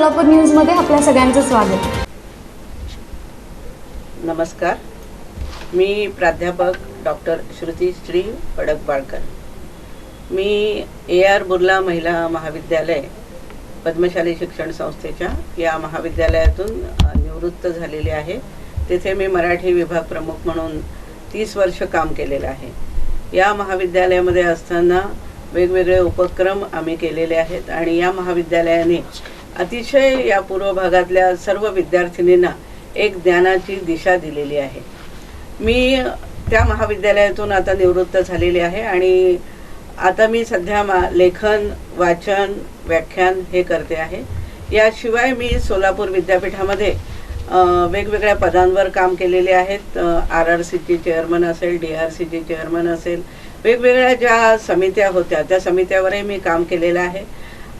सोलापूर न्यूजमध्ये आपल्या सगळ्यांचं स्वागत. नमस्कार. मी प्राध्यापक डॉक्टर श्रुतिश्री पडकबाळकर. मी AR बुर्ला महिला महाविद्यालय पद्मशाली शिक्षण संस्थेच्या या महाविद्यालयातून निवृत्त झालेले आहे. तेथे मी मराठी विभाग प्रमुख म्हणून 30 वर्ष काम केलेलं आहे. या महाविद्यालयामध्ये असताना वेगवेगळे उपक्रम आम्ही केलेले आहेत आणि या महाविद्यालयाने अतिशय या पूर्व भागातल्या सर्व विद्यार्थिनींना एक ज्ञानाची दिशा दिलेली आहे. मी त्या महाविद्यालयातून आता निवृत्त झालेले आहे आणि आता मी सध्या लेखन, वाचन, व्याख्यान हे करते आहे. याशिवाय मी सोलापूर विद्यापीठामध्ये वेगवेगळ्या पदांवर काम केलेले आहेत. RRCची चेअरमन असेल, DRCची चेअरमन असेल, वेगवेगळ्या ज्या समित्या होत्या त्या समित्यावरही मी काम केलेलं आहे.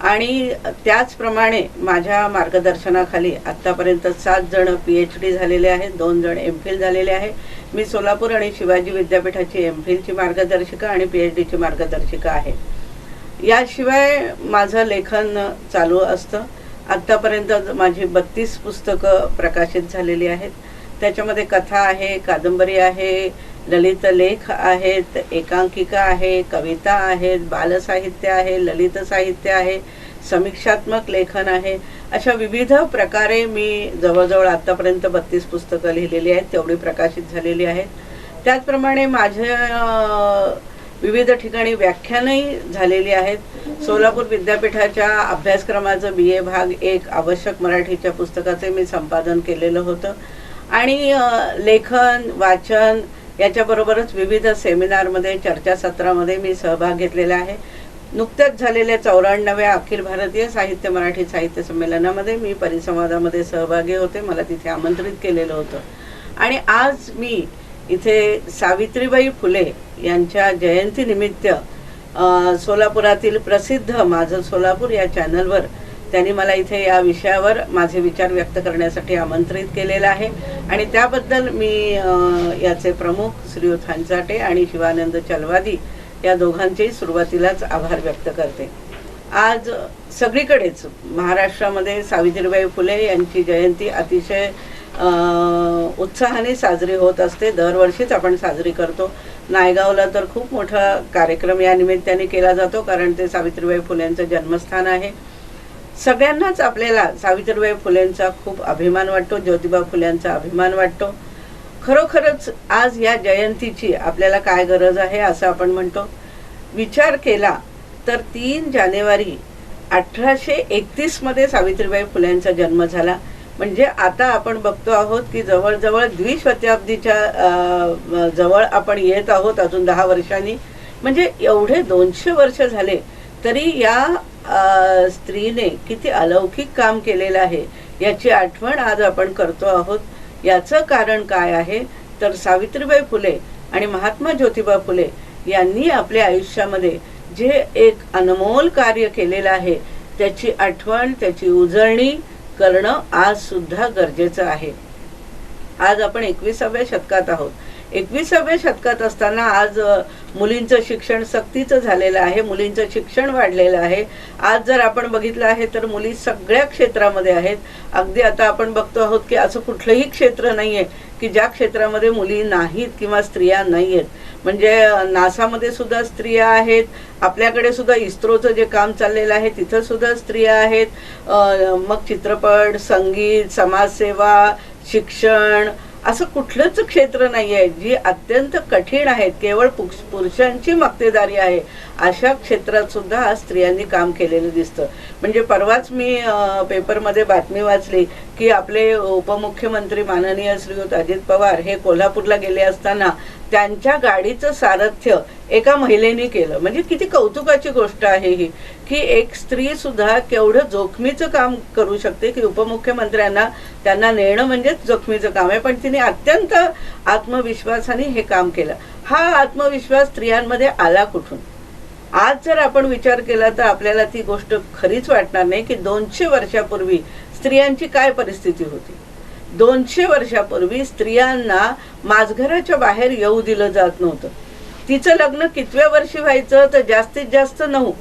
आणि त्याचप्रमाणे माझ्या मार्गदर्शनाखाली आत्तापर्यंत 7 जण PhD झालेले आहेत, 2 जण MPhil झालेले आहे. मी सोलापूर आणि शिवाजी विद्यापीठाची MPhilची मार्गदर्शिका आणि PhDची मार्गदर्शिका आहे. याशिवाय माझं लेखन चालू असतं. आत्तापर्यंत माझी 32 पुस्तकं प्रकाशित झालेली आहेत. त्याच्यामध्ये कथा आहे, कादंबरी आहे, ललित लेख आहेत, एकांकिका आहे, कविता आहेत, बालसाहित्य आहे, ललित साहित्य आहे, समीक्षात्मक लेखन आहे. अशा विविध प्रकारे मी जवळजवळ आत्तापर्यंत 32 पुस्तकं लिहिलेली आहेत, तेवढी प्रकाशित झालेली आहेत. त्याचप्रमाणे माझ्या विविध ठिकाणी व्याख्यानही झालेली आहेत. सोलापूर विद्यापीठाच्या अभ्यासक्रमाचं BA भाग 1 आवश्यक मराठीच्या पुस्तकाचे मी संपादन केलेलं होतं आणि लेखन, वाचन याच्याबरोबरच विविध सेमिनारमध्ये, चर्चासत्रामध्ये मी सहभाग घेतलेला आहे. नुकत्याच झालेल्या 94व्या अखिल भारतीय साहित्य मराठी साहित्य संमेलनामध्ये मी परिसंवादामध्ये सहभागी होते. मला तिथे आमंत्रित केलेलं होतं आणि आज मी इथे सावित्रीबाई फुले यांच्या जयंतीनिमित्त सोलापुरातील प्रसिद्ध माझं सोलापूर या चॅनलवर त्यांनी मला इथे या विषयावर माझे विचार व्यक्त करण्यासाठी आमंत्रित केलेलं आहे आणि त्याबद्दल मी याचे प्रमुख श्रीयुत हंचाटे आणि शिवानंद चलवादी या दोघांचेही सुरुवातीलाच आभार व्यक्त करते. आज सगळीकडेच महाराष्ट्रामध्ये सावित्रीबाई फुले यांची जयंती अतिशय उत्साहाने साजरी होत असते. दरवर्षीच आपण साजरी करतो. नायगावला तर खूप मोठा कार्यक्रम या निमित्ताने केला जातो कारण ते सावित्रीबाई फुलेंचं जन्मस्थान आहे. सगळ्यांनाच आपल्याला सावित्रीबाई फुलेंचा खूप अभिमान वाटतो, ज्योतिबा फुल्यांचा अभिमान वाटतो. खरोखरच आज या जयंतीची आपल्याला काय गरज आहे असं आपण म्हणतो. विचार केला तर 3 जानेवारी 1831 मध्ये सावित्रीबाई फुल्यांचा जन्म झाला. म्हणजे आता आपण बघतो आहोत की जवळजवळ द्विशताब्दीच्या जवळ आपण येत आहोत अजून 10 वर्षांनी. म्हणजे एवढे 200 वर्ष झाले तरी या स्त्रीने किती अलौकिक काम केलेलं आहे याची आठवण आज आपण करतो आहोत. याचं कारण काय आहे तर सावित्रीबाई फुले आणि महात्मा ज्योतिबा फुले यांनी आपल्या आयुष्यामध्ये जे एक अनमोल कार्य केलेलं आहे त्याची आठवण, त्याची उजळणी करणं आज सुद्धा गरजेचं आहे. आज आपण 21व्या शतकात आहोत. 21व्या शतकात असताना आज मुलींचं शिक्षण सक्तीचं झालेलं आहे, मुलींचं शिक्षण वाढलेलं आहे. आज जर आपण बघितलं आहे तर मुली सगळ्या क्षेत्रामध्ये आहेत. अगदी आता आपण बघतो आहोत की असं कुठलंही क्षेत्र नाही आहे की ज्या क्षेत्रामध्ये मुली नाहीत किंवा स्त्रिया नाही आहेत. म्हणजे नासामध्ये सुद्धा स्त्रिया आहेत, आपल्याकडे सुद्धा इस्रोचं जे काम चाललेलं आहे तिथं सुद्धा स्त्रिया आहेत. मग चित्रपट, संगीत, समाजसेवा, शिक्षण असं कुठलंच क्षेत्र नाही आहे जी अत्यंत कठीण आहेत, केवळ पुरुषांची मक्तेदारी आहे. अशा क्षेत्रात सुद्धा स्त्रियांनी काम केलेलं दिसतं. म्हणजे परवाच मी पेपरमध्ये बातमी वाचली की आपले उपमुख्यमंत्री माननीय श्रीयुत अजित पवार हे कोल्हापूरला गेले असताना त्यांच्या गाडीचं सारथ्य एका महिलेने केलं. म्हणजे किती कौतुकाची गोष्ट आहे ही की एक स्त्री सुद्धा केवढं जोखमीचं काम करू शकते की उपमुख्यमंत्र्यांना त्यांना नेणं म्हणजेच जोखमीचं काम आहे, पण तिने अत्यंत आत्मविश्वासाने हे काम केलं. हा आत्मविश्वास स्त्रियांमध्ये आला कुठून? आज जर आपण विचार केला तर आपल्याला ती गोष्ट खरीच वाटणार नाही की 200 वर्षापूर्वी स्त्रियांची काय परिस्थिती होती. 200 वर्षापूर्वी स्त्रियांना माझघराच्या बाहेर येऊ दिलं जात नव्हतं. तिचं लग्न कितव्या वर्षी व्हायचं तर जास्तीत जास्त 9.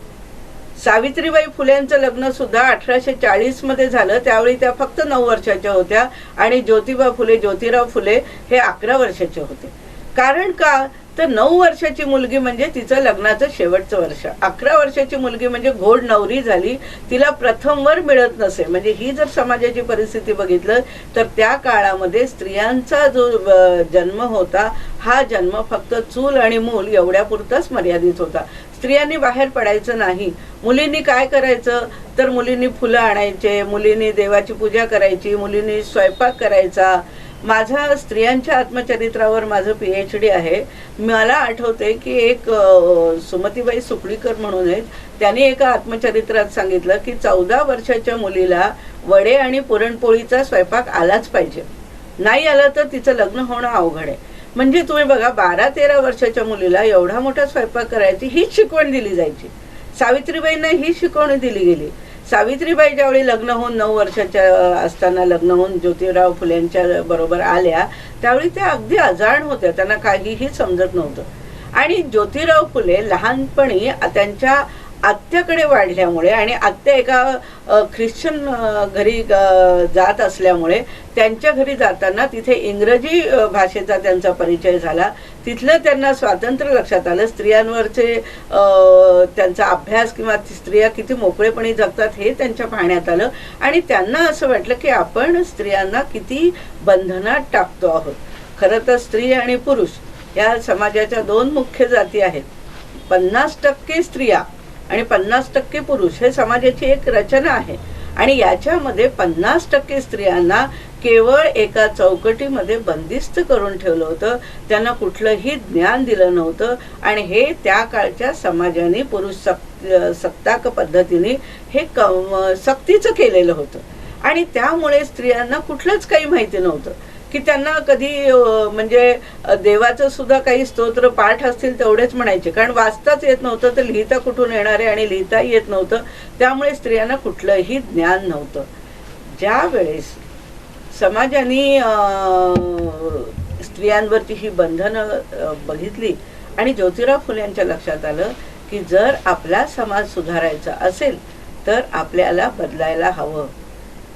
सावित्रीबाई फुलेंचं लग्न सुद्धा 1840 मध्ये झालं, त्यावेळी त्या फक्त 9 वर्षाच्या होत्या आणि ज्योतिबा फुले, ज्योतिराव फुले हे 11 वर्षाचे होते. कारण का, तर 9 वर्षाची मुलगी म्हणजे तिचं लग्नाचं शेवटचं वर्ष, 11 वर्षाची मुलगी म्हणजे घोड नवरी झाली, तिला प्रथम वर मिळत नसे. म्हणजे ही जर समाजाची परिस्थिती बघितलं तर त्या काळामध्ये स्त्रियांचा जो जन्म होता, हा जन्म फक्त चूल आणि मूल एवढ्यापुरताच मर्यादित होता. स्त्रियांनी बाहेर पडायचं नाही. मुलींनी काय करायचं, तर मुलींनी फुलं आणायचे, मुलींनी देवाची पूजा करायची, मुलींनी स्वयंपाक करायचा. माझा स्त्रियांच्या आत्मचरित्रावर माझं PhD आहे. मला आठवते की एक सुमतीबाई सुकळीकर म्हणून आहेत, त्यांनी एका आत्मचरित्रात सांगितलं की 14 वर्षाच्या मुलीला वडे आणि पुरणपोळीचा स्वयंपाक आलाच पाहिजे, नाही आलं तर तिचं लग्न होणं अवघड आहे. म्हणजे तुम्ही बघा, 12-13 वर्षाच्या मुलीला एवढा मोठा स्वयंपाक करायची हीच शिकवण दिली जायची. सावित्रीबाईंना ही शिकवण दिली गेली. सावित्रीबाई ज्यावेळी लग्न होऊन 9 वर्षाच्या असताना लग्न होऊन ज्योतिराव फुलेंच्या बरोबर आल्या, त्यावेळी त्या अगदी अजाण होत्या, त्यांना काहीही समजत नव्हतं. आणि ज्योतिराव फुले लहानपणी त्यांच्या आत्याकडे वाढल्यामुळे आणि आत्या एका ख्रिश्चन घरी जात असल्यामुळे त्यांच्या घरी जाताना तिथे इंग्रजी भाषेचा त्यांचा परिचय झाला. तिथलं त्यांना स्वातंत्र्य लक्षात आलं, स्त्रियांवरचे त्यांचा अभ्यास किंवा स्त्रिया किती मोकळेपणे जगतात हे त्यांच्या पाहण्यात आलं आणि त्यांना असं वाटलं की आपण स्त्रियांना किती बंधनात टाकतो आहोत. खरं तर स्त्री आणि पुरुष या समाजाच्या 2 मुख्य जाती आहेत. 50% स्त्रिया आणि 50% पुरुष हे समाजाची एक रचना आहे आणि याच्यामध्ये 50% स्त्रियांना केवळ एका चौकटीमध्ये बंदिस्त करून ठेवलं होतं. त्यांना कुठलंही ज्ञान दिलं नव्हतं आणि हे त्या काळच्या समाजाने पुरुष सत्ताक पद्धतीने हे सक्तीचं केलेलं होतं आणि त्यामुळे स्त्रियांना कुठलंच काही माहिती नव्हतं की त्यांना कधी म्हणजे देवाचं सुद्धा काही स्तोत्र पाठ असतील तेवढेच म्हणायचे, कारण वाचताच येत नव्हतं तर लिहिता कुठून येणार आहे आणि लिहिताही येत नव्हतं. त्यामुळे स्त्रियांना कुठलंही ज्ञान नव्हतं. ज्या वेळेस समाजाने स्त्रियांवरची ही बंधनं बघितली आणि ज्योतिराव फुलेंच्या लक्षात आलं की जर आपला समाज सुधारायचा असेल तर आपल्याला बदलायला हवं.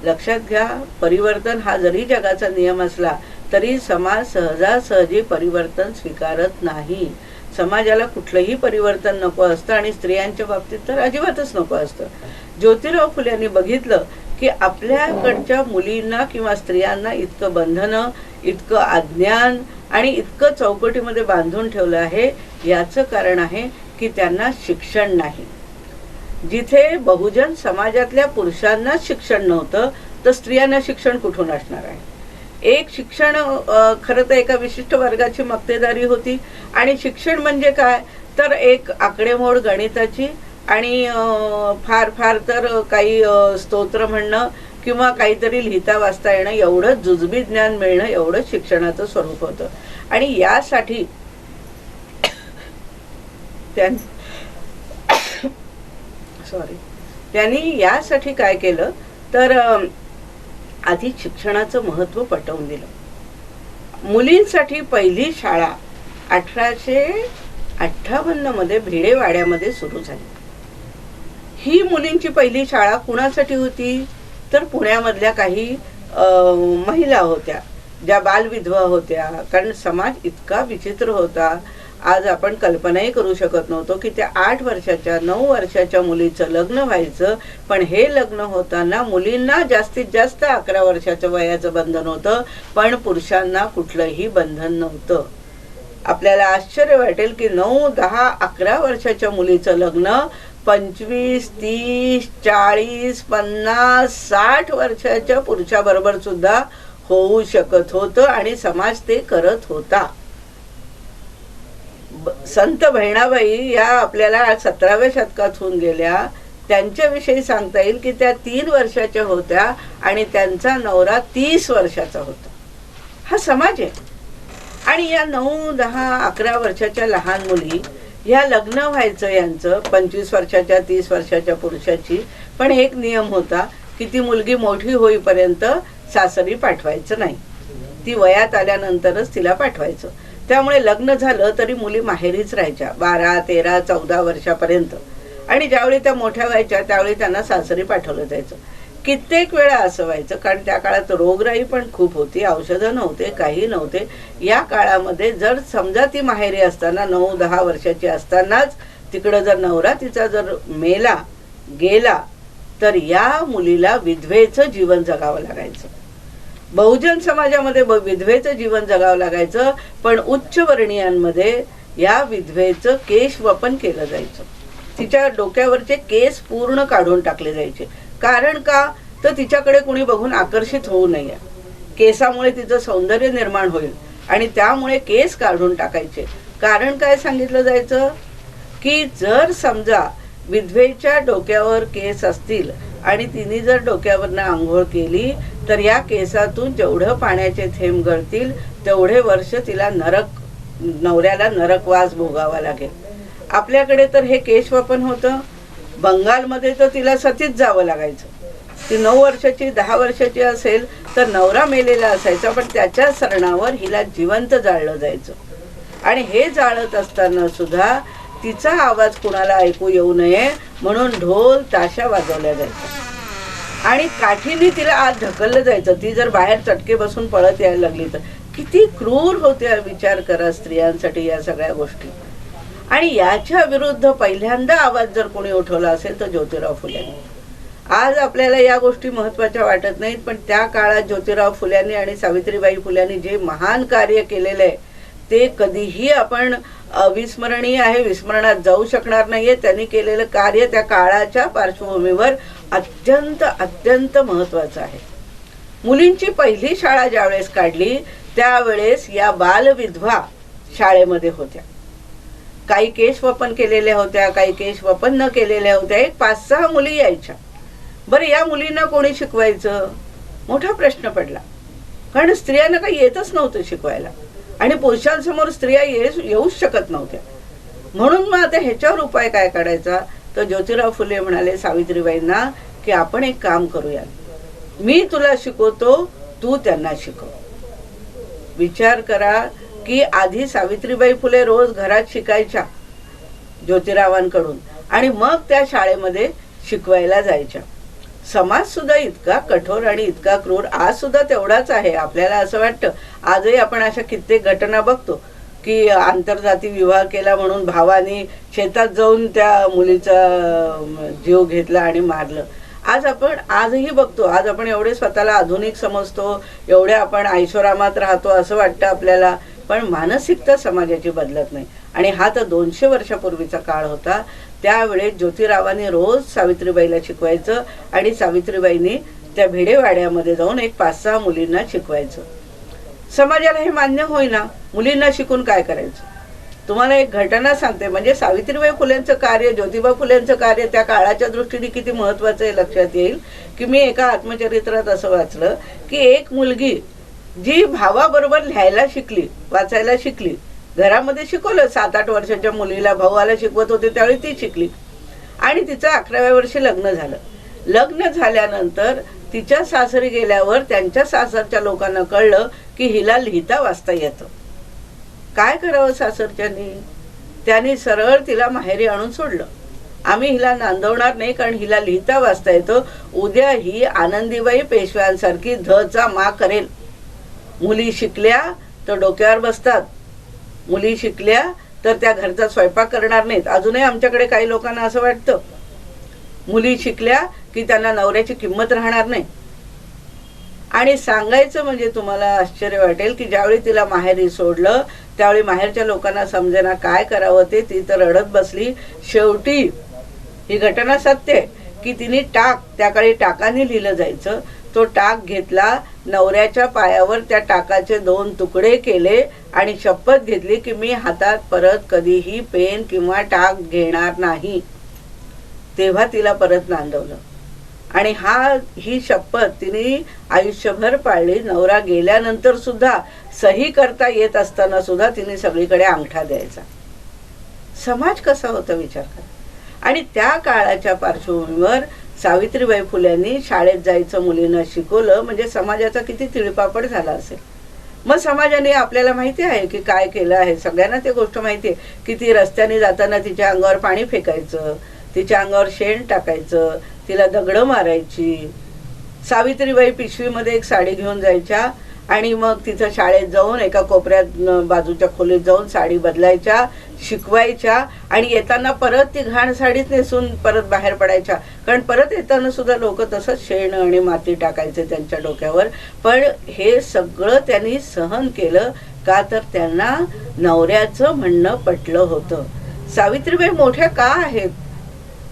लक्षात घ्या, परिवर्तन हा जरी जगाचा नियम असला तरी समाज सहजासहजी परिवर्तन स्वीकारत नाही. समाजाला कुठलंही परिवर्तन नको असतं आणि स्त्रियांच्या बाबतीत तर अजिबातच नको असतं. ज्योतिराव फुल्यांनी बघितलं की आपल्याकडच्या मुलींना किंवा स्त्रियांना इतकं बंधनं, इतकं अज्ञान आणि इतकं चौकटीमध्ये बांधून ठेवलं आहे. याचं कारण आहे की त्यांना शिक्षण नाही. जिथे बहुजन समाजातल्या पुरुषांना शिक्षण नव्हतं तर स्त्रियांना शिक्षण कुठून असणार आहे. एक शिक्षण खरं तर एका विशिष्ट वर्गाची मक्तेदारी होती आणि शिक्षण म्हणजे काय, तर एक आकडेमोड गणिताची आणि फार फार तर काही स्तोत्र म्हणणं किंवा काहीतरी लिहिता वाचता येणं, एवढं जुजबी ज्ञान मिळणं, एवढं शिक्षणाचं स्वरूप होतं. आणि यासाठी त्यांनी यासाठी काय केलं तर आधी शिक्षणाचं महत्त्व पटवून दिलं. मुलींसाठी पहिली शाळा 1858 मध्ये भिडेवाड्यामध्ये सुरू झाली. ही मुलींची पहिली शाळा कुणासाठी होती, तर पुण्यामधल्या काही महिला होत्या ज्या बालविधवा होत्या. कारण समाज इतका विचित्र होता, आज आपण कल्पनाही करू शकत नव्हतो की त्या 8 वर्षाच्या 9 वर्षाच्या मुलीचं लग्न व्हायचं, पण हे लग्न होताना मुलींना जास्तीत जास्त 11 वर्षाच्या वयाचं बंधन होतं, पण पुरुषांना कुठलंही बंधन नव्हतं. आपल्याला आश्चर्य वाटेल की 9, 10, 11 वर्षाच्या मुलीचं लग्न 25, 30, 40, 50, 60 वर्षाच्या पुरुषाबरोबर सुद्धा होऊ शकत होतं आणि समाज ते करत होता. संत बहिणाबाई या आपल्याला 17व्या शतकात होऊन गेल्या. त्यांच्याविषयी सांगता येईल की त्या 3 वर्षाच्या होत्या आणि त्यांचा नवरा 30 वर्षाचा होता. हा समाज आहे. आणि या 9, 10, 11 वर्षाच्या लहान मुली ह्या लग्न व्हायचं यांचं 25 वर्षाच्या 30 वर्षाच्या पुरुषाची, पण एक नियम होता की ती मुलगी मोठी होईपर्यंत सासरी पाठवायचं नाही, ती वयात आल्यानंतरच तिला पाठवायचं. त्यामुळे लग्न झालं तरी मुली माहेरीच राहायच्या 12, 13, 14 वर्षापर्यंत. आणि ज्यावेळी त्या मोठ्या व्हायच्या त्यावेळी त्यांना सासरी पाठवलं जायचं. कित्येक वेळा असं व्हायचं, कारण त्या काळात रोगराई पण खूप होती, औषधं नव्हते, काही नव्हते. या काळामध्ये जर समजा ती माहेरी असताना 9-10 वर्षाची असतानाच तिकडं जर नवरा तिचा जर मेला गेला तर या मुलीला विधवेचं जीवन जगावं लागायचं. बहुजन समाजामध्ये विधवेचं जीवन जगावं लागायचं, पण उच्चवर्णीयांमध्ये या विधवेचं केशवपन केलं जायचं. तिच्या डोक्यावरचे केस पूर्ण काढून टाकले जायचे. कारण का? तर तिच्याकडे कोणी बघून आकर्षित होऊ नये, केसामुळे तिचं सौंदर्य निर्माण होईल आणि त्यामुळे केस काढून टाकायचे. कारण काय सांगितलं जायचं की जर समजा विधवेच्या डोक्यावर केस असतील आणि तिने जर डोक्यावरनं आंघोळ केली तर या केसातून जेवढं पाण्याचे थेंब गळतील तेवढे वर्ष तिला नवऱ्याला नरकवास भोगावा लागेल. आपल्याकडे तर हे केशवपन होतं. बंगालमध्ये तर तिला सतीच जावं लागायचं. ती 9 वर्षाची 10 वर्षाची असेल तर नवरा मेलेला असायचा, पण त्याच्या सरणावर हिला जिवंत जाळलं जायचं. आणि हे जाळत असताना सुद्धा तिचा आवाज कुणाला ऐकू येऊ नये म्हणून ढोल ताशा वाजवल्या जायच्या आणि काठीने तिला आत ढकललं जायचं. ती जर बाहेर चटके बसून पळत यायला लागली तर किती क्रूर होत्या. विचार करा स्त्रियांसाठी या सगळ्या गोष्टी. आणि याच्या विरुद्ध पहिल्यांदा आवाज जर कोणी उठवला असेल तर ज्योतिराव फुल्यांनी. आज आपल्याला या गोष्टी महत्त्वाच्या वाटत नाहीत, पण त्या काळात ज्योतिराव फुल्यांनी आणि सावित्रीबाई फुल्यांनी जे महान कार्य केलेलं आहे ते कधीही आपण अविस्मरणीय आहे, विस्मरणात जाऊ शकणार नाहीये. त्यांनी केलेलं कार्य त्या काळाच्या पार्श्वभूमीवर अत्यंत अत्यंत महत्त्वाचं आहे. मुलींची पहिली शाळा ज्यावेळेस काढली त्यावेळेस या बालविधवा शाळेमध्ये होत्या. काही केशवपन केलेल्या होत्या, काही केशवपन न केलेल्या होत्या. एक 5-6 मुली यायच्या. बरं, या मुलींना कोणी शिकवायचं? मोठा प्रश्न पडला, कारण स्त्रियांना काही येतच नव्हतं शिकवायला आणि पुरुषांसमोर स्त्रिया येऊच शकत नव्हत्या. म्हणून मग आता ह्याच्यावर उपाय काय काढायचा? तर ज्योतिराव फुले म्हणाले सावित्रीबाईंना की आपण एक काम करूया, मी तुला शिकवतो, तू त्यांना शिकव. विचार करा की आधी सावित्रीबाई फुले रोज घरात शिकायच्या ज्योतिरावांकडून आणि मग त्या शाळेमध्ये शिकवायला जायच्या. समाज सुद्धा इतका कठोर आणि इतका क्रूर आज सुद्धा तेवढाच आहे. आपल्याला असं वाटतं, आजही आपण अशा कित्येक घटना बघतो की आंतरजाती विवाह केला म्हणून भावाने शेतात जाऊन त्या मुलीचा जीव घेतला आणि मारलं. आजही बघतो. आज आपण एवढे स्वतःला आधुनिक समजतो, एवढे आपण ऐशोरामात राहतो असं वाटतं आपल्याला, पण मानसिकता समाजाची बदलत नाही. आणि हा तर 200 वर्षापूर्वीचा काळ होता. त्यावेळेस ज्योतिरावांनी रोज सावित्रीबाईला शिकवायचं आणि सावित्रीबाईंनी त्या भिडेवाड्यामध्ये जाऊन एक 5-6 मुलींना शिकवायचं. समाजाला हे मान्य होईना, मुलींना शिकून काय करायचं? तुम्हाला एक घटना सांगते, म्हणजे सावित्रीबाई फुलेंचं कार्य, ज्योतिबा फुलेंचं कार्य त्या काळाच्या दृष्टीने किती महत्त्वाचं आहे लक्षात येईल की मी एका आत्मचरित्रात असं वाचलं की एक मुलगी जी भावाबरोबर लिहायला शिकली, वाचायला शिकली, घरामध्ये शिकवलं. 7-8 वर्षाच्या मुलीला भावाला शिकवत होते त्यावेळी ती शिकली आणि तिचं 11व्या वर्षी लग्न झालं. लग्न झाल्यानंतर तिच्या सासरी गेल्यावर त्यांच्या सासरच्या लोकांना कळलं की हिला लिहिता वाचता येतं. काय करावं सासरच्यांनी? त्यांनी सरळ तिला माहेरी आणून सोडलं. आम्ही हिला नांदवणार नाही कारण हिला लिहिता वाचता येतं. उद्या ही आनंदीबाई पेशव्यांसारखी धचा मा करेल. मुली शिकल्या तर डोक्यावर बसतात, मुली शिकल्या तर त्या घरचा स्वयंपाक करणार नाहीत. अजूनही आमच्याकडे काही लोकांना असं वाटतं मुली शिकल्या की त्यांना नवऱ्याची किंमत राहणार नाही. आणि सांगायचं म्हणजे तुम्हाला आश्चर्य वाटेल की ज्यावेळी तिला माहेरी सोडलं त्यावेळी माहेरच्या लोकांना समजेना काय करावं ते. ती तर रडत बसली. शेवटी ही घटना सत्य आहे की तिने त्याकाळी टाकाने लिहिलं जायचं, तो टाक घेतला, नवऱ्याच्या पायावर त्या टाकाचे 2 तुकडे केले आणि शपथ घेतली की मी हातात परत कधीही पेन किंवा टाक घेणार नाही. तेव्हा तिला परत नांदवलं आणि ही शपथ तिने आयुष्यभर पाळली. नवरा गेल्यानंतर सुद्धा सही करता येत असताना सुद्धा तिने सगळीकडे अंगठा द्यायचा. समाज कसा होता विचार करा. आणि त्या काळाच्या पार्श्वभूमीवर सावित्रीबाई फुल्यांनी शाळेत जायचं मुलींना शिकवलं म्हणजे समाजाचा किती तिळपापड झाला असेल. मग समाजाने आपल्याला माहिती आहे की काय केलं आहे, सगळ्यांना ते गोष्ट माहिती आहे की ती रस्त्याने जाताना तिच्या अंगावर पाणी फेकायचं, तिच्या अंगावर शेण टाकायचं, तिला दगडं मारायची. सावित्रीबाई पिशवीमध्ये एक साडी घेऊन जायच्या आणि मग तिथं शाळेत जाऊन एका कोपऱ्यात बाजूच्या खोलीत जाऊन साडी बदलायच्या, शिकवायच्या आणि येताना परत ती घाण साडीच नेसून परत बाहेर पडायच्या. कारण परत येताना सुद्धा लोक तसंच शेण आणि माती टाकायचे त्यांच्या डोक्यावर. पण हे सगळं त्यांनी सहन केलं का तर त्यांना नवऱ्याचं म्हणणं पटलं होतं. सावित्रीबाई मोठ्या का आहेत?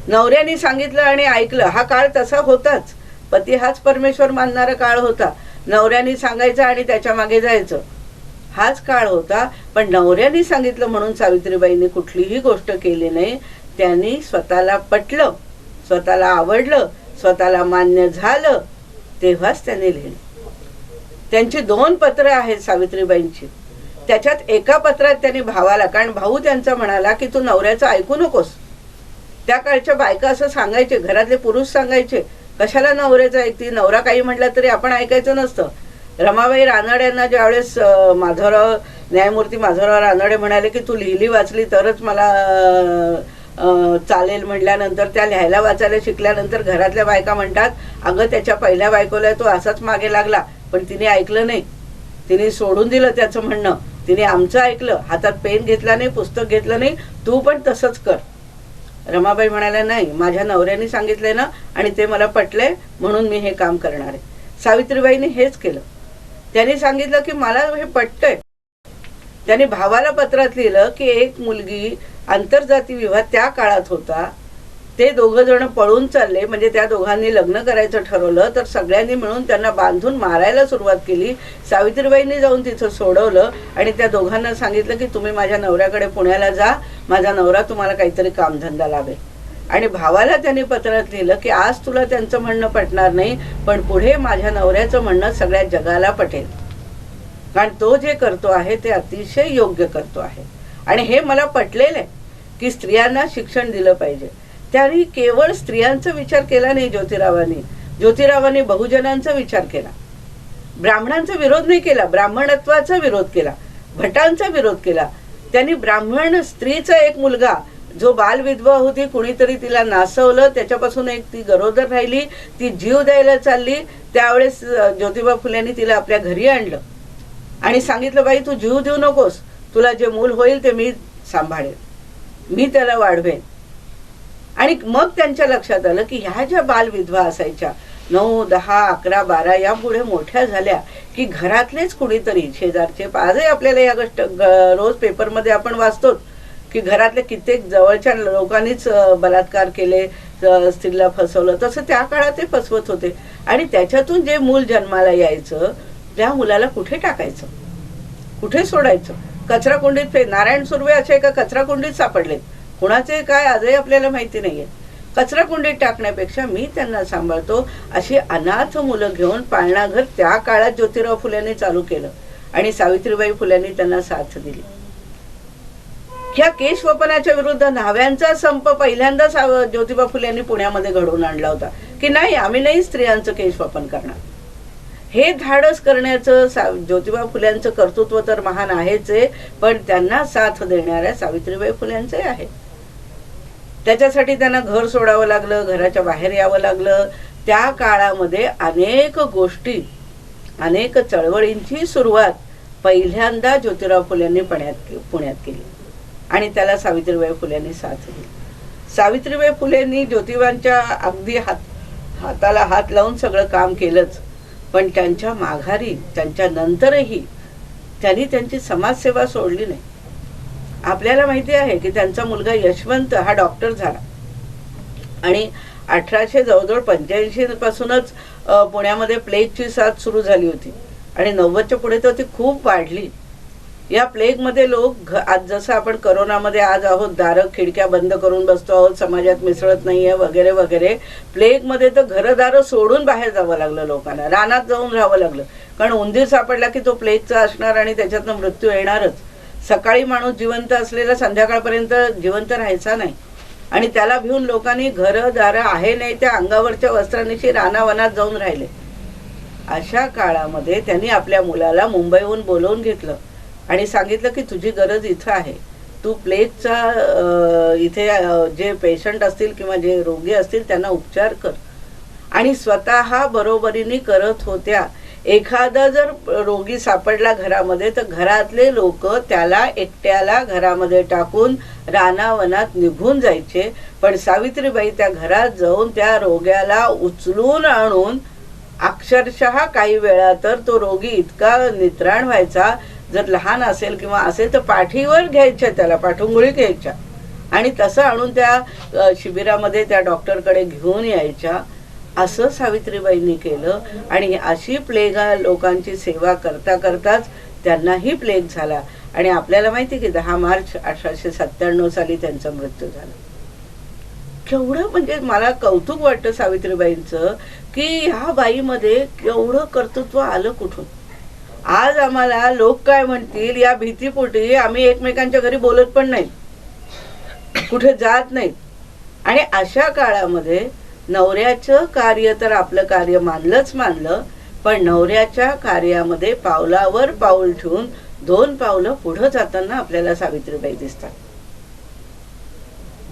नवऱ्याने सांगितलं आणि ऐकलं. हा काळ तसा होताच. पती हाच परमेश्वर मानणारा काळ होता. नवऱ्याने सांगायचं आणि त्याच्या मागे जायचं, हाच काळ होता. पण नवऱ्याने सांगितलं म्हणून सावित्रीबाईंनी कुठलीही गोष्ट केली नाही. त्यांनी स्वतःला पटलं, स्वतःला आवडलं, स्वतःला मान्य झालं, तेव्हाच त्यांनी लिहिलं. त्यांची 2 पत्र आहेत सावित्रीबाईंची. त्याच्यात एका पत्रात त्यांनी भावाला, कारण भाऊ त्यांचा म्हणाला की तू नवऱ्याचं ऐकू नकोस. त्या काळच्या बायका असं सांगायचे, घरातले पुरुष सांगायचे, कशाला नवऱ्याचं ऐकती, नवरा काही म्हटलं तरी आपण ऐकायचं नसतं. रमाबाई रानड्यांना ज्यावेळेस माधवराव न्यायमूर्ती माधवराव रानडे म्हणाले की तू लिहिली वाचली तरच मला चालेल म्हटल्यानंतर, त्या लिहायला वाचायला शिकल्यानंतर घरातल्या बायका म्हणतात, अगं त्याच्या पहिल्या बायकोला तो असाच मागे लागला पण तिने ऐकलं नाही, तिने सोडून दिलं त्याचं म्हणणं, तिने आमचं ऐकलं, हातात पेन घेतला नाही, पुस्तक घेतलं नाही, तू पण तसंच कर. रमाबाई म्हणाल्या, नाही, माझ्या नवऱ्याने सांगितलंय ना आणि ते मला पटले म्हणून मी हे काम करणार आहे. सावित्रीबाईंनी हेच केलं. त्यांनी सांगितलं की मला हे पटतंय. त्यांनी भावाला पत्रात लिहिलं की एक मुलगी, आंतरजाती विवाह त्या काळात होता, ते 2 जण पळून चालले, म्हणजे त्या दोघांनी लग्न करायचं ठरवलं तर सगळ्यांनी मिळून त्यांना बांधून मारायला सुरुवात केली. सावित्रीबाईंनी जाऊन तिथं सोडवलं आणि त्या दोघांना सांगितलं की तुम्ही माझ्या नवऱ्याकडे पुण्याला जा, माझा नवरा तुम्हाला काहीतरी कामधंदा लावेल. आणि भावाला त्यांनी पत्रात लिहिलं की आज तुला त्यांचं म्हणणं पटणार नाही, पण पुढे माझ्या नवऱ्याचं म्हणणं सगळ्या जगाला पटेल, कारण तो जे करतो आहे ते अतिशय योग्य करतो आहे. आणि हे मला पटलेलं आहे की स्त्रियांना शिक्षण दिलं पाहिजे. त्यांनी केवळ स्त्रियांचा विचार केला नाही. ज्योतिरावांनी बहुजनांचा विचार केला. ब्राह्मणांचा विरोध नाही केला, ब्राह्मणत्वाचा विरोध केला, भटांचा विरोध केला. त्यांनी ब्राह्मण स्त्रीचा एक मुलगा जो बालविधवा होती, कुणीतरी तिला नासवलं, त्याच्यापासून एक ती गरोदर राहिली, ती जीव द्यायला चालली, त्यावेळेस ज्योतिबा फुलेंनी तिला आपल्या घरी आणलं आणि सांगितलं, बाई तू जीव देऊ नकोस, तुला जे मूल होईल ते मी सांभाळेन, मी त्याला वाढवेन. आणि मग त्यांच्या लक्षात आलं की ह्या ज्या बालविधवा असायच्या 9, 10, 11, 12 या पुढे मोठ्या झाल्या की घरातलेच कुणीतरी शेजारचे, आजही आपल्याला या गोष्ट रोज पेपरमध्ये आपण वाचतो की घरातले कित्येक जवळच्या लोकांनीच बलात्कार केले, स्त्रीला फसवलं. तसं त्या काळात ते फसवत होते. आणि त्याच्यातून जे मूल जन्माला यायचं त्या मुलाला कुठे टाकायचं, कुठे सोडायचं? कचरा कुंडीत. नारायण सुर्वे असे एका कचरा कुंडीत सापडलेत, कुणाचे काय आजही आपल्याला माहिती नाहीये. कचरा कुंडीत टाकण्यापेक्षा मी त्यांना सांभाळतो अशी अनाथ मुलं घेऊन पाळणाघर त्या काळात ज्योतिराव फुल्यांनी चालू केलं आणि सावित्रीबाई फुल्यांनी त्यांना साथ दिली. ह्या केशवपनाच्या विरुद्ध न्हाव्यांचा संप पहिल्यांदाच ज्योतिबा फुल्यांनी पुण्यामध्ये घडवून आणला होता की नाही, आम्ही नाही स्त्रियांचं केशवपन करणार. हे धाडस करण्याचं ज्योतिबा फुल्यांचं कर्तृत्व तर महान आहेच आहे, पण त्यांना साथ देणाऱ्या सावित्रीबाई फुल्यांचे आहे. त्याच्यासाठी त्यांना घर सोडावं लागलं, घराच्या बाहेर यावं लागलं. त्या काळामध्ये अनेक गोष्टी, अनेक चळवळींची सुरुवात पहिल्यांदा ज्योतिराव फुल्यांनी पुण्यात केली आणि त्याला सावित्रीबाई फुल्यांनी साथ दिली. सावित्रीबाई फुलेंनी ज्योतिबांच्या अगदी हाताला हात लावून सगळं काम केलंच, पण त्यांच्या माघारी, त्यांच्या नंतरही त्यांनी त्यांची समाजसेवा सोडली नाही. आपल्याला माहिती आहे की त्यांचा मुलगा यशवंत हा डॉक्टर झाला आणि 1885 पासूनच पुण्यामध्ये प्लेगची साथ सुरू झाली होती आणि 90च्या पुढे तर ती खूप वाढली. या प्लेगमध्ये लोक आज जसं आपण करोनामध्ये आज आहोत, दारं खिडक्या बंद करून बसतो आहोत, समाजात मिसळत नाहीये वगैरे वगैरे, प्लेगमध्ये तर घरदारं सोडून बाहेर जावं लागलं लोकांना, रानात जाऊन राहावं लागलं. कारण उंदीर सापडला की तो प्लेगचा असणार आणि त्याच्यातनं मृत्यू येणारच. सकाळी माणूस जिवंत असलेला संध्याकाळपर्यंत जिवंत राहायचा नाही आणि त्याला भिवून लोकांनी घरदारं आहे नाही त्या अंगावरच्या वस्त्रांनिशी रानावनात जाऊन राहिले. अशा काळामध्ये त्यांनी आपल्या मुलाला मुंबईहून बोलवून घेतलं आणि सांगितलं की तुझी गरज इथं आहे, तू प्लेगचा इथे जे पेशंट असतील किंवा जे रोगी असतील त्यांना उपचार कर. आणि स्वतः बरोबरीने करत होत्या. एखादा जर रोगी सापडला घरामध्ये तर घरातले लोक त्याला एकट्याला घरामध्ये टाकून रानावनात निघून जायचे. पण सावित्रीबाई त्या घरात जाऊन त्या रोग्याला उचलून आणून अक्षरशः काही वेळा तर तो रोगी इतका नित्राण व्हायचा, जर लहान असेल किंवा असेल तर पाठीवर घ्यायच्या, त्याला पाठुंगुळी घ्यायच्या आणि तसं आणून त्या शिबिरामध्ये त्या डॉक्टरकडे घेऊन यायच्या. असं सावित्रीबाईंनी केलं आणि अशी प्लेग लोकांची सेवा करता करताच त्यांनाही प्लेग झाला. आणि आपल्याला माहिती की 10 मार्च 1897 साली त्यांचा मृत्यू झाला. केवढं म्हणजे मला कौतुक वाटतं सावित्रीबाईंचं की ह्या बाईमध्ये केवढं कर्तृत्व आलं कुठून. आज आम्हाला लोक काय म्हणतील या भीतीपोटी आम्ही एकमेकांच्या घरी बोलत पण नाही, कुठे जात नाहीत. आणि अशा काळामध्ये नवऱ्याचं कार्य तर आपलं कार्य मानलं, पण नवऱ्याच्या कार्यामध्ये पावलावर पाऊल ठेवून 2 पावलं पुढे जाताना आपल्याला सावित्रीबाई दिसतात.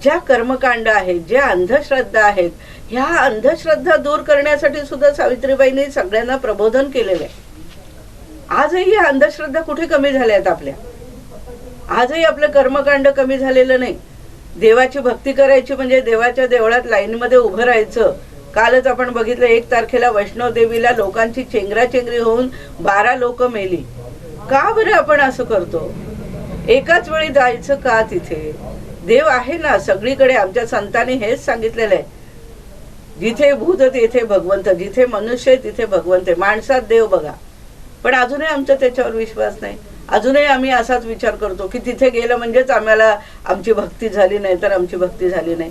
ज्या कर्मकांड आहेत, ज्या अंधश्रद्धा आहेत, ह्या अंधश्रद्धा दूर करण्यासाठी सुद्धा सावित्रीबाईंनी सगळ्यांना प्रबोधन केलेलं आहे. आजही ह्या अंधश्रद्धा कुठे कमी झाल्या आहेत आपल्या. आजही आपलं कर्मकांड कमी झालेलं नाही. देवाची भक्ती करायची म्हणजे देवाच्या देवळात लाईनमध्ये उभं राहायचं. कालच आपण बघितलं 1 तारखेला वैष्णव देवीला लोकांची चेंगराचेंगरी होऊन 12 लोक मेली. का बरं आपण असं करतो? एकाच वेळी जायचं का तिथे? देव आहे ना सगळीकडे. आमच्या संतांनी हेच सांगितलेलं आहे, जिथे भूत तेथे भगवंत, जिथे मनुष्य तिथे भगवंत. माणसात देव बघा. पण अजूनही आमचा त्याच्यावर विश्वास नाही. अजूनही आम्ही असाच विचार करतो की तिथे गेलं म्हणजेच आम्हाला आमची भक्ती झाली, नाही तर आमची भक्ती झाली नाही.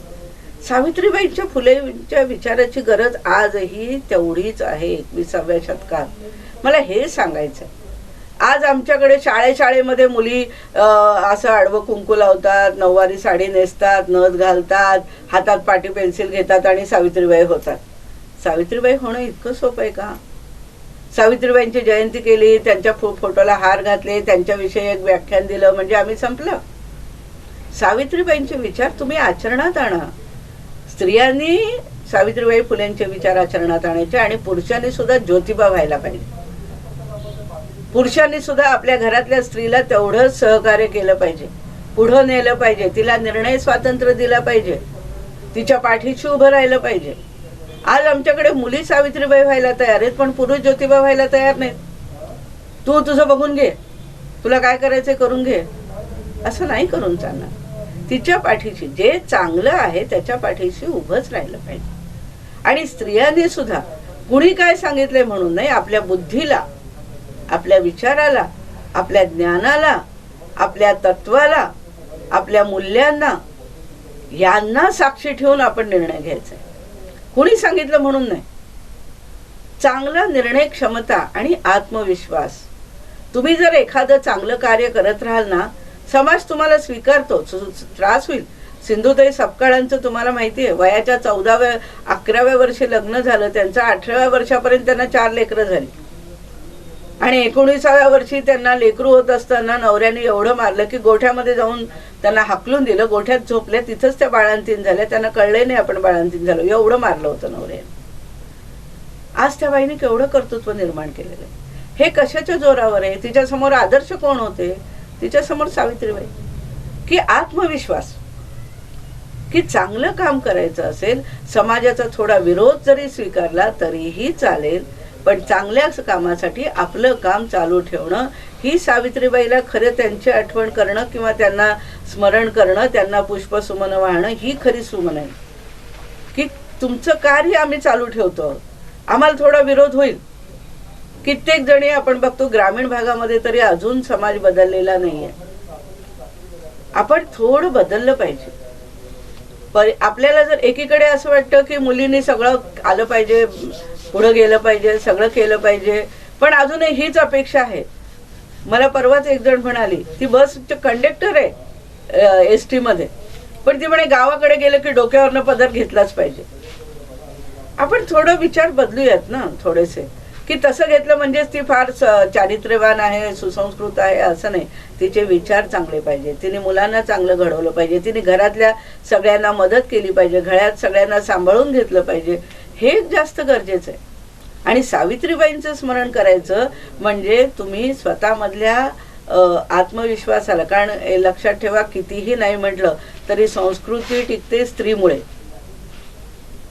सावित्रीबाईंच्या फुलेंच्या विचाराची गरज आजही तेवढीच आहे 21व्या शतकात. मला हे सांगायचं. आज आमच्याकडे शाळेमध्ये मुली असं आडवं कुंकू लावतात, नऊवारी साडी नेसतात, नथ घालतात, हातात पाटी पेन्सिल घेतात आणि सावित्रीबाई होतात. सावित्रीबाई होणं इतकं सोपं आहे का? सावित्रीबाईंची जयंती केली, त्यांच्या फोटोला हार घातले, त्यांच्याविषयी एक व्याख्यान दिलं म्हणजे आम्ही संपलं? सावित्रीबाईंचे विचार तुम्ही आचरणात आणा. स्त्रियांनी सावित्रीबाई फुलेंचे विचार आचरणात आणायचे आणि पुरुषांनी सुद्धा ज्योतिबा व्हायला पाहिजे. पुरुषांनी सुद्धा आपल्या घरातल्या स्त्रीला तेवढंच सहकार्य केलं पाहिजे, पुढं नेलं पाहिजे, तिला निर्णय स्वातंत्र्य दिला पाहिजे, तिच्या पाठीशी उभं राहिलं पाहिजे. आज आमच्याकडे मुली सावित्रीबाई व्हायला तयार आहेत पण पुरुष ज्योतिबा व्हायला तयार नाहीत. तू तुझं बघून घे, तुला काय करायचंय करून घे, असं नाही करून चालणार. तिच्या पाठीशी जे चांगलं आहे त्याच्या पाठीशी उभंच राहिलं पाहिजे. आणि स्त्रियांनी सुद्धा कुणी काय सांगितले म्हणून नाही, आपल्या बुद्धीला, आपल्या विचाराला, आपल्या ज्ञानाला, आपल्या तत्वाला, आपल्या मूल्यांना यांना साक्षी ठेवून आपण निर्णय घ्यायचा. कुणी सांगितलं म्हणून नाही. चांगला निर्णय क्षमता आणि आत्मविश्वास. तुम्ही जर एखादं चांगलं कार्य करत राहाल ना, समाज तुम्हाला स्वीकारतो. त्रास होईल. सिंधुताई सपकाळांचं तुम्हाला माहिती आहे, वयाच्या 11व्या वर्षी लग्न झालं, त्यांचं 18व्या वर्षापर्यंत त्यांना 4 लेकरं झाली आणि 19व्या वर्षी त्यांना लेकरू होत असताना नवऱ्याने एवढं मारलं की गोठ्यामध्ये जाऊन त्यांना हाकलून दिलं. गोठ्यात झोपल्या, तिथंच त्या बाळांतीन झाल्या. त्यांना कळले नाही आपण बाळांतीन झालो, एवढं मारलं होतं नवऱ्याने. आज त्या बाईने केवढं कर्तृत्व निर्माण केलेलं आहे. हे कशाच्या जोरावर आहे? तिच्यासमोर आदर्श कोण होते? तिच्यासमोर सावित्रीबाई. की आत्मविश्वास, की चांगलं काम करायचं असेल, समाजाचा थोडा विरोध जरी स्वीकारला तरीही चालेल, पण चांगल्या कामासाठी आपलं काम चालू ठेवणं ही सावित्रीबाईला खरं त्यांची आठवण करणं किंवा त्यांना स्मरण करणं, त्यांना पुष्पसुमन वाहणं ही खरी सुमन आहे. की तुमचं कार्य आम्ही चालू ठेवतो, आम्हाला थोडा विरोध होईल. कित्येक जणी आपण बघतो ग्रामीण भागामध्ये तरी अजून समाज बदललेला नाहीये. आपण थोडं बदललं पाहिजे. आपल्याला जर एकीकडे असं वाटतं की मुलींनी सगळं आलं पाहिजे, पुढं गेलं पाहिजे, सगळं केलं पाहिजे, पण अजूनही हीच अपेक्षा आहे. मला परवाच एक जण म्हणाली, ती बसचे कंडक्टर आहे एसटी मध्ये, पण ती म्हणे गावाकडे गेलं की डोक्यावरनं पदर घेतलाच पाहिजे. आपण थोडं विचार बदलूयात ना थोडेसे, की तसं घेतलं म्हणजेच ती फार चारित्र्यवान आहे, सुसंस्कृत आहे असं नाही. तिचे विचार चांगले पाहिजे, तिने मुलांना चांगलं घडवलं पाहिजे, तिने घरातल्या सगळ्यांना मदत केली पाहिजे, घरात सगळ्यांना सांभाळून घेतलं पाहिजे, हे जास्त गरजेचं आहे. आणि सावित्रीबाईंचं स्मरण करायचं म्हणजे तुम्ही स्वतःमधल्या आत्मविश्वासाला, कारण लक्षात ठेवा कितीही नाही म्हटलं तरी संस्कृती टिकते स्त्रीमुळे,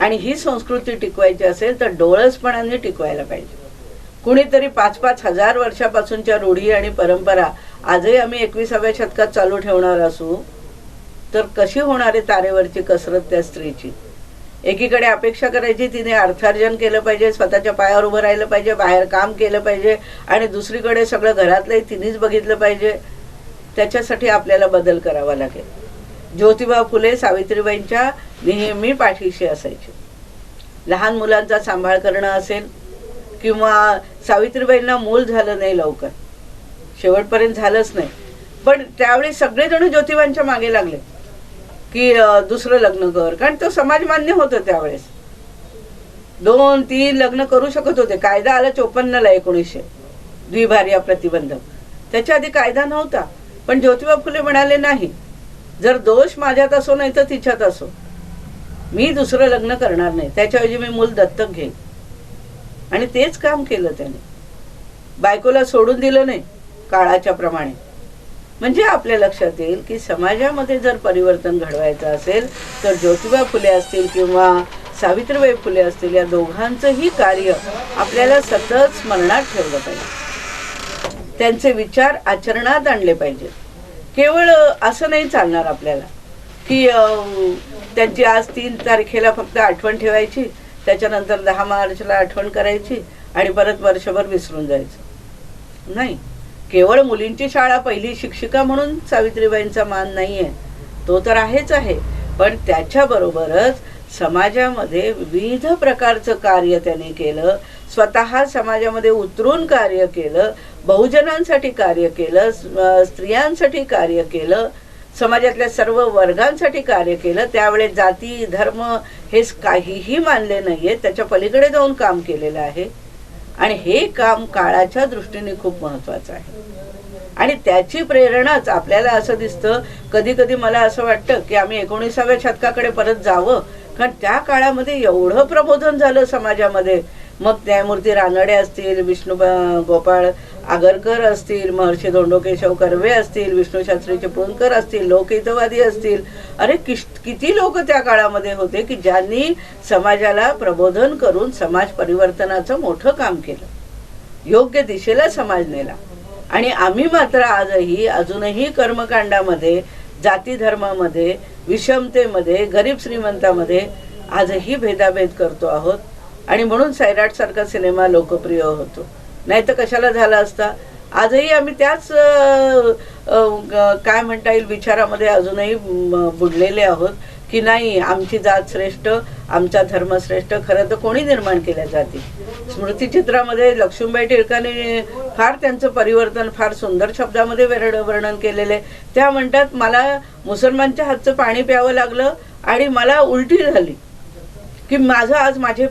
आणि ही संस्कृती टिकवायची असेल तर डोळसपणाने टिकवायला पाहिजे. कुणीतरी 5-5 हजार वर्षापासूनच्या रूढी आणि परंपरा आजही आम्ही 21व्या शतकात चालू ठेवणार असू तर कशी होणार आहे तारेवरची कसरत त्या स्त्रीची. एकीकडे अपेक्षा करायची तिने अर्थार्जन केलं पाहिजे, स्वतःच्या पायावर उभं राहिलं पाहिजे, बाहेर काम केलं पाहिजे, आणि दुसरीकडे सगळं घरातलंही तिनेच बघितलं पाहिजे. त्याच्यासाठी आपल्याला बदल करावा लागेल. ज्योतिबा फुले सावित्रीबाईंच्या नेहमी पाठीशी असायचे. लहान मुलांचा सांभाळ करणं असेल किंवा सावित्रीबाईंना मूल झालं नाही लवकर, शेवटपर्यंत झालंच नाही, पण त्यावेळी सगळेजण ज्योतिबांच्या मागे लागले की दुसरं लग्न कर, कारण तो समाज मान्य होतं त्यावेळेस. 2-3 लग्न करू शकत होते. कायदा आला 54ला 1900 द्विभार्या प्रतिबंधक. त्याच्या आधी कायदा नव्हता. पण ज्योतिबा फुले म्हणाले नाही, जर दोष माझ्यात असो नाही तर तिच्यात असो, मी दुसरं लग्न करणार नाही, त्याच्याऐवजी मी मूल दत्तक घेईन. आणि तेच काम केलं त्याने. बायकोला सोडून दिलं नाही काळाच्या प्रमाणे. म्हणजे आपल्या लक्षात येईल की समाजामध्ये जर परिवर्तन घडवायचं असेल तर ज्योतिबा फुले असतील किंवा सावित्रीबाई फुले असतील, या दोघांचंही कार्य आपल्याला सतत स्मरणात ठेवलं पाहिजे. त्यांचे विचार आचरणात आणले पाहिजेत. केवळ असं नाही चालणार आपल्याला की त्यांची आज 3 तारखेला फक्त आठवण ठेवायची, त्याच्यानंतर 10 मार्चला आठवण करायची आणि परत वर्षभर विसरून जायचं. नाही, केवळ मुलींची शाळा पहिली शिक्षिका म्हणून सावित्रीबाईंचा मान नाहीये, तो तर आहेच आहे, पण त्याच्याबरोबरच समाजामध्ये विविध प्रकारचं कार्य त्यांनी केलं. स्वतः समाजामध्ये उतरून कार्य केलं, बहुजनांसाठी कार्य केलं, स्त्रियांसाठी कार्य केलं, समाजातल्या सर्व वर्गांसाठी कार्य केलं. त्यावेळेस जाती धर्म हे काहीही मानले नाहीये, त्याच्या पलीकडे जाऊन काम केलेलं आहे. आणि हे काम काळाच्या दृष्टीने खूप महत्त्वाचं आहे. आणि त्याची प्रेरणाच आपल्याला असं दिसतं, कधी कधी मला असं वाटतं की आम्ही 19व्या शतकाकडे परत जावं, कारण त्या काळामध्ये एवढं प्रबोधन झालं समाजामध्ये. मग न्यायमूर्ती रानडे असतील, विष्णू गोपाळ आगरकर असतील, महर्षी धोंडो केशव कर्वे असतील, विष्णूशास्त्री चिपळूणकर असतील, लोकहितवादी असतील. अरे किती लोक त्या काळामध्ये होते की ज्यांनी समाजाला प्रबोधन करून समाज परिवर्तनाचं मोठं काम केलं, योग्य दिशेला समाज नेला. आणि आम्ही मात्र आजही अजूनही कर्मकांडामध्ये, जाती धर्मामध्ये, विषमतेमध्ये, गरीब श्रीमंतामध्ये आजही भेदाभेद करतो आहोत. आणि म्हणून सैराट सारखा सिनेमा लोकप्रिय होतो, नाही तर कशाला झाला असता. आजही आम्ही त्याच काय म्हणता येईल विचारामध्ये अजूनही बुडलेले आहोत की नाही, आमची जात श्रेष्ठ, आमचा धर्म श्रेष्ठ. खरं तर कोणी निर्माण केल्या जाती. स्मृतिचित्रामध्ये लक्ष्मीबाई टिळकांनी फार त्यांचं परिवर्तन फार सुंदर शब्दामध्ये वर्णन केलेले. त्या म्हणतात, मला मुसलमानच्या हातचं पाणी प्यावं लागलं आणि मला उलटी झाली की माझं आज माझे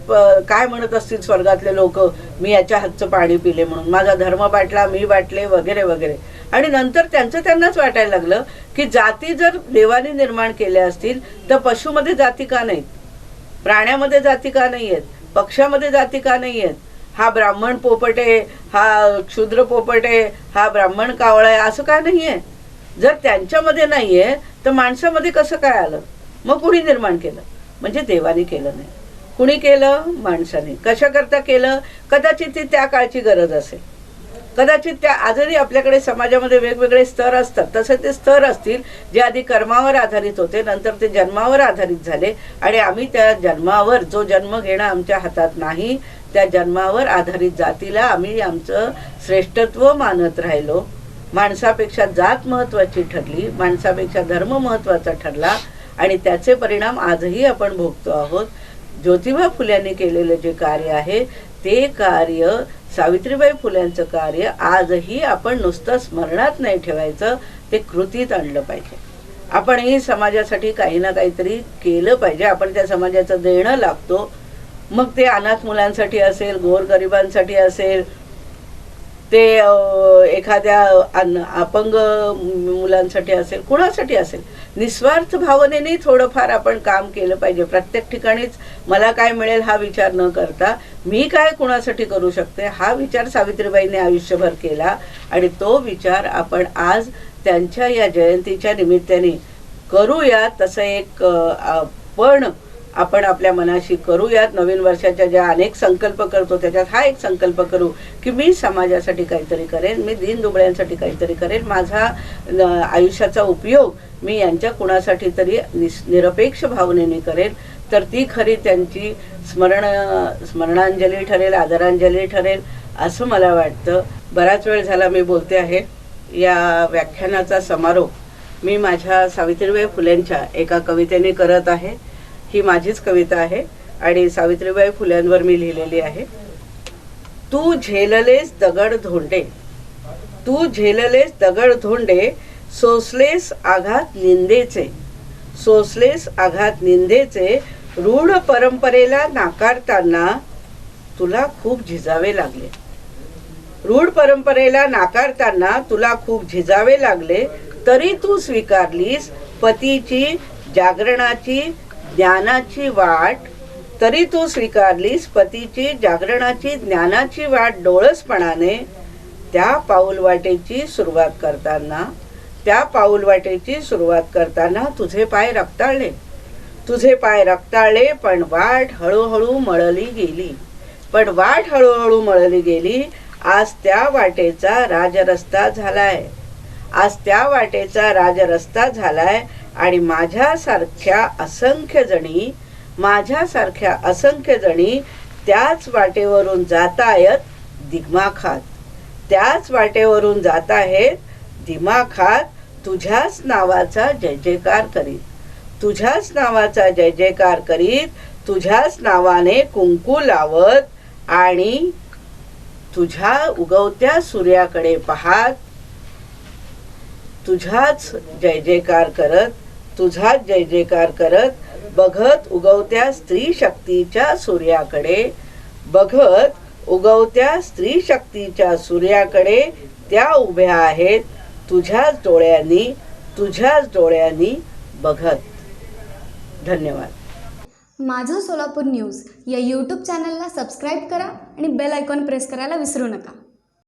काय म्हणत असतील स्वर्गातले लोक, मी याच्या हातचं पाणी पिले म्हणून, माझा धर्म बाटला, मी बाटले वगैरे वगैरे. आणि नंतर त्यांचं त्यांनाच वाटायला लागलं की जाती जर देवाने निर्माण केल्या असतील तर पशुमध्ये जाती का नाहीत, प्राण्यामध्ये जाती का नाही आहेत, पक्षामध्ये जाती का नाही आहेत, हा ब्राह्मण पोपट आहे, हा क्षुद्र पोपट आहे, हा ब्राह्मण कावळा आहे, असं का नाही आहे. जर त्यांच्यामध्ये नाही आहे तर माणसामध्ये कसं काय आलं. मग कुणी निर्माण केलं, म्हणजे देवाने केलं नाही. कुणी केलं, माणसाने. कशाकरता केलं, कदाचित ती त्या काळची गरज असेल, कदाचित त्या आजही आपल्याकडे समाजामध्ये वेगवेगळे स्तर असतात, तसे ते स्तर असतील जे आधी कर्मावर आधारित होते, नंतर ते जन्मावर आधारित झाले. आणि आम्ही त्या जन्मावर, जो जन्म घेणं आमच्या हातात नाही, त्या जन्मावर आधारित जातीला आम्ही आमचं श्रेष्ठत्व मानत राहिलो. माणसापेक्षा जात महत्त्वाची ठरली, माणसापेक्षा धर्म महत्त्वाचा ठरला आणि त्याचे परिणाम आजही आपण भोगतो आहोत. ज्योतिबा फुल्यांनी केलेलं जे कार्य आहे ते कार्य, सावित्रीबाई फुल्यांचं कार्य आजही आपण नुसतं स्मरणात नाही ठेवायचं, ते कृतीत आणलं पाहिजे. आपणही समाजासाठी काही ना काहीतरी केलं पाहिजे. आपण त्या समाजाचं देणं लागतो. मग ते अनाथ मुलांसाठी असेल, गोरगरिबांसाठी असेल, ते एखाद्या अपंग मुलांसाठी असेल, कुणासाठी असेल, निस्वार्थ भावनेने थोडंफार आपण काम केलं पाहिजे. प्रत्येक ठिकाणीच मला काय मिळेल हा विचार न करता मी काय कुणासाठी करू शकते हा विचार सावित्रीबाईंनी आयुष्यभर केला. आणि तो विचार आपण आज त्यांच्या या जयंतीच्या निमित्ताने करूयात. तसं एक पण आपण आपल्या मनाशी करूयात. नवीन वर्षाच्या ज्या अनेक संकल्प करतो त्याच्यात हा एक संकल्प करू की मी समाजासाठी काहीतरी करेन, मी दीनदुबळ्यांसाठी काहीतरी करेन, माझा आयुष्याचा उपयोग मी यांच्या कुणासाठी तरी निरपेक्ष भावनेने करेन. तर ती खरी त्यांची स्मरणांजली ठरेल, आदरांजली ठरेल असं मला वाटतं. बराच वेळ झाला मी बोलते आहे. या व्याख्यानाचा समारोप मी माझ्या सावित्रीबाई फुलेंच्या एका कवितेने करत आहे. ही माझीच कविता आहे आणि सावित्रीबाई फुल्यांवर मी लिहिलेली आहे. तू झेललेस दगड धोंडे, तू झेललेस दगड धोंडे, सोसलेस आघात निंदेचे, सोसलेस आघात निंदेचे, रूढ परंपरेला नाकारताना तुला खूप झिजावे लागले, रूढ परंपरेला नाकारताना तुला खूप झिजावे लागले. तरी तू स्वीकारलीस पतीची जागरणाची ज्ञानाची वाट, तरी तू स्वीकारलीस पतीची जागरणाची ज्ञानाची वाट डोळसपणाने. त्या पाऊलवाटेची सुरुवात करताना, त्या पाऊलवाटेची सुरुवात करताना तुझे पाय रक्ताळले, तुझे पाय रक्ताळले. पण वाट हळूहळू मळली गेली, पण वाट हळूहळू मळली गेली. आज त्या वाटेचा राजरस्ता झालाय, आज त्या वाटेचा राजरस्ता झालाय. आणि माझ्यासारख्या असंख्य जणी, माझ्यासारख्या असंख्य जणी त्याच वाटेवरून जातायत दिमाखात, त्याच वाटेवरून जात आहेत दिमाखात. तुझ्याच नावाचा जय जयकार करीत, तुझ्याच नावाचा जय जयकार करीत, तुझ्याच नावाने कुंकू लावत आणि तुझ्या उगवत्या सूर्याकडे पाहत, तुझाच जय जयकार करत, तुझाच जय जयकार करत, बघत उगवत्या स्त्री शक्तीच्या सूर्याकडे, बघत उगवत्या स्त्री शक्तीच्या सूर्याकडे. त्या उभ्या आहेत तुझ्याच डोळ्यांनी, तुझ्याच डोळ्यांनी बघत. धन्यवाद. माझं सोलापूर न्यूज या यूट्यूब चॅनलला सबस्क्राईब करा आणि बेल आयकॉन प्रेस करायला विसरू नका.